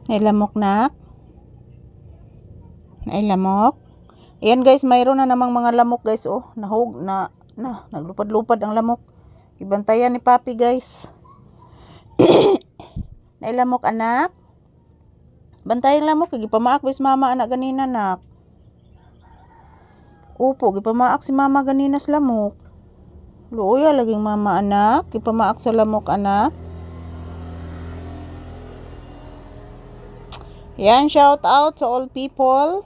Ay lamok na. Ay lamok. Ayan guys, mayroon na namang mga lamok guys. Oh, naglupad-lupad ang lamok. Ibantayan ni Papi guys. Ay lamok anak. Bantayan lamok. Gipamaak bis mama anak ganina nak. Upo, gipamaak si mama ganina sa lamok. Luya laging mama anak. Gipamaak sa lamok anak. Yan, shout out to all people.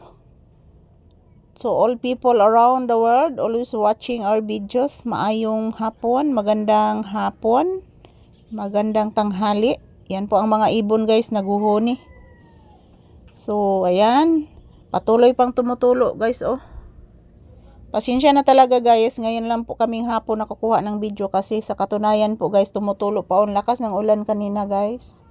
To all people around the world always watching our videos. Maayong hapon, magandang hapon, magandang tanghali. Yan po ang mga ibon guys, naguhuni. So, ayan. Patuloy pang tumutulo guys, oh. Pasensya na talaga guys, ngayon lang po kaming hapon nakukuha ng video kasi sa katunayan po guys, tumutulo pa ang lakas ng ulan kanina guys.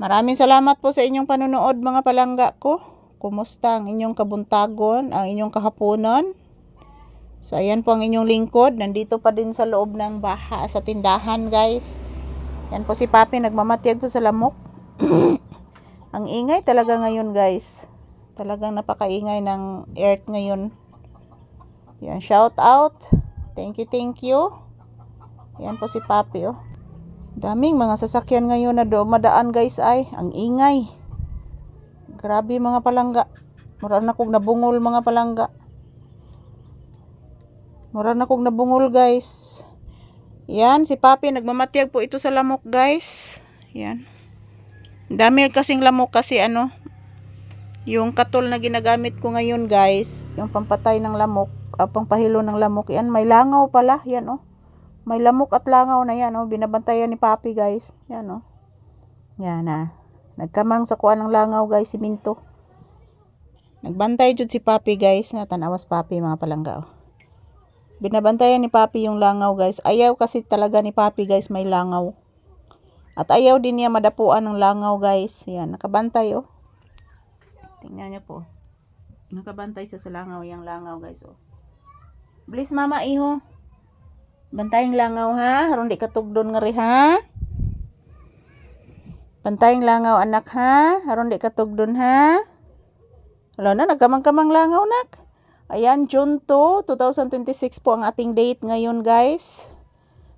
Maraming salamat po sa inyong panonood mga palangga ko. Kumusta ang inyong kabuntagon, ang inyong kahaponan? So ayan po ang inyong lingkod, nandito pa din sa loob ng baha sa tindahan guys. Yan po si Papi, nagmamatyag po sa lamok. Ang ingay talaga ngayon guys. Talagang napakaingay ng earth ngayon. Yan, shout out. Thank you. Yan po si Papi oh. Daming mga sasakyan ngayon na madaan guys ay. Ang ingay. Grabe mga palangga. Mura na kong nabungol mga palangga. Mura na kong nabungol guys. Yan, si Papi nagmamatyag po ito sa lamok guys. Yan. Dami kasing lamok kasi ano. Yung katol na ginagamit ko ngayon guys. Yung pampatay ng lamok. Pangpahilo ng lamok. Yan, may langaw pala. Yan oh. May lamok at langaw na yan oh. Binabantayan ni Papi guys. Yan oh. Yan ah. Nagkamang sa kuan ng langaw guys, siminto. Nagbantay jud si Papi guys. Natanawas Papi mga palangga oh. Binabantayan ni Papi yung langaw guys. Ayaw kasi talaga ni Papi guys may langaw. At ayaw din niya madapuan ng langaw guys. Yan, nakabantay oh. Tingnan niyo po. Nakabantay siya sa langaw, yung langaw guys oh. Please mama iho. Bantayang langaw ha, aron di katugdon nga ri ha. Bantayang langaw anak ha, aron di katugdon ha. Wala na, nagkamang-kamang langaw nak. Ayan, June 2, 2026 po ang ating date ngayon guys.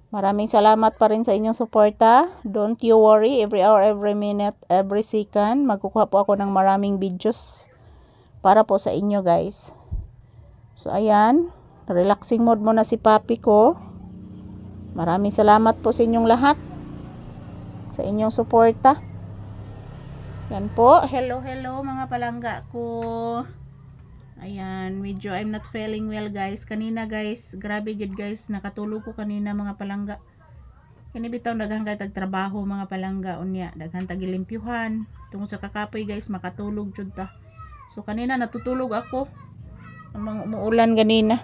Maraming salamat pa rin sa inyong suporta. Don't you worry, every hour, every minute, every second, magkukuha po ako ng maraming videos para po sa inyo guys. So ayan, relaxing mode muna si Papi ko. Maraming salamat po sa inyong lahat. Sa inyong suporta. Yan po. Hello mga palangga ko. Ayan, medyo I'm not feeling well guys. Kanina guys, grabe gid guys. Nakatulog ko kanina mga palangga. Kini bitaw daghang kay tagtrabaho mga palangga unya. Daghang tagilimpyuhan. Tungod sa kakapoy guys, makatulog jud ta. So kanina natutulog ako. Umuulan ganina.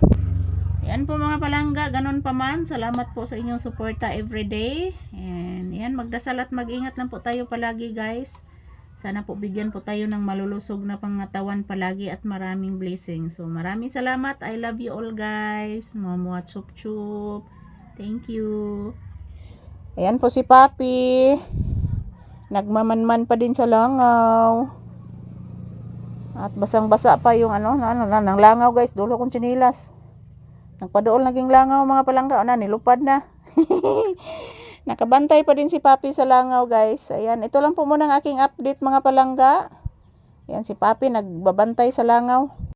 Yan po mga palangga, ganun pa man. Salamat po sa inyong suporta everyday. And yan, magdasal at mag-ingat lang po tayo palagi guys. Sana po bigyan po tayo ng malulusog na pangatawan palagi at maraming blessings. So maraming salamat. I love you all guys. Mga chup chup. Thank you. Ayan po si Papi. Nagmamanman pa din sa langaw. At basang-basa pa yung ano, ng langaw guys. Dulo kong tsinilas. Nagpadool naging langaw mga palangga. Na, nilupad na. Nakabantay pa din si Papi sa langaw guys. Ayan, ito lang po muna ang aking update mga palangga. Ayan si Papi nagbabantay sa langaw.